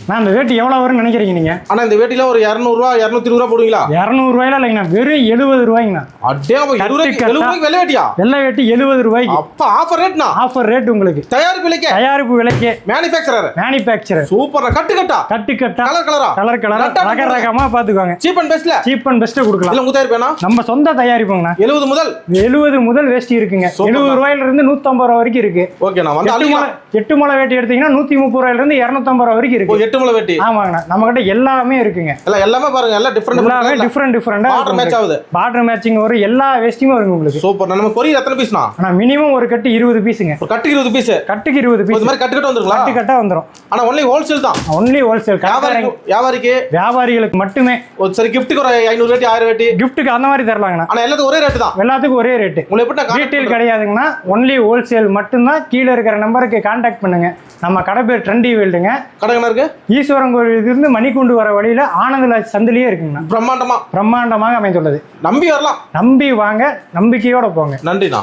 நான் இந்த வேட்டி எவ்வளோ வரும்னு நினைக்கிறீங்க நீங்க? ஆனால் இந்த வேட்டியில் ஒரு 200 220 ரூபா போடுவீங்களா? 200 ரூபாயில இல்லைங்கண்ணா, வெறும் 70 ரூபாய்ங்கண்ணா. அடே 70 ரூபாய்க்கு வெள்ளை வேட்டியா? வெள்ளை வேட்டி 70 ரூபாய்க்கு. அப்பா ஆஃபர் ரேட்னா? ஆஃபர் ரேட் உங்களுக்கு. தயாரிப்பு விலைக்கே. மேனுஃபேக்சரர். சூப்பர். கட்டு கட்டா கலர் ரக ரகமா பாத்துக்கோங்க. சீப் அண்ட் பெஸ்ட் கொடுக்கலாம். இல்ல உங்க தயாரிப்பு நம்ம சொந்த தயாரிப்புங்கண்ணா. 70 முதல் வேஷ்டி இருக்குங்க. 70 ரூபாயில இருந்து 150 ரூபாய் வரைக்கும் இருக்கு. ஓகே நான் வந்து 8 முளை வேட்டி எடுத்தீங்கன்னா 130 ரூபாயில இருந்து 250 ரூபாய் வரைக்கும் இருக்கு. 8 முளை வேட்டி. ஆமாங்கண்ணா, நம்ம கிட்ட எல்லாமே இருக்குங்க. எல்லாமே பாருங்க, எல்லாம் டிஃபரெண்டா பார்டர் மேட்ச் ஆகுது. பார்டர் மேட்சிங் வரும், எல்லா வேஷ்டியும் வருங்க உங்களுக்கு. சூப்பர். நம்ம கொரியர் எத்தனை பீஸ்னா? ஆனா மினிமம் ஒரு கட்டு 20 பீஸ்ங்க. ஒரு கட்டுக்கு 20 பீஸ். கட்டுக்கு 20 பீஸ். இந்த மாதிரி கட்டு வந்துருங்களா? கட்டு கட்டா வந்துரும். ஆனா ஒன்லி ஹோல்சேல் தான். Only wholesale. வியாபாரிகளுக்கு மட்டுமே. சரி, கிஃப்ட்டுக்கு ஒரு 500 வேட்டி 1000 வேட்டி கிஃப்ட்டுக்கு அந்த மாதிரி தரலாங்கண்ணா. ஆனா எல்லாத்துக்கும் ஒரே ரேட் தான். எல்லாத்துக்கும் ஒரே ரேட். உங்களுக்கு எப்படி ரீட்டைல் கிடையாதுங்கண்ணா, ஒன்லி ஹோல்சேல் மட்டும்தான். கீழே இருக்கிற நம்பருக்கு கான்டாக்ட் பண்ணுங்க. நம்ம கடை பேர் ட்ரெண்டி வேல்டுங்க. கடை என்ன இருக்கு? ஈஸ்வரன் கோயிலுக்கு இருந்து மணிக்கூண்டு வர வழியில ஆனந்தராஜ் சந்திலேயே இருக்குங்கண்ணா. பிரம்மாண்டமாக அமைந்துள்ளது. நம்பி வரலாம். நம்பி வாங்க, நம்பிக்கையோட போங்க. நன்றிண்ணா.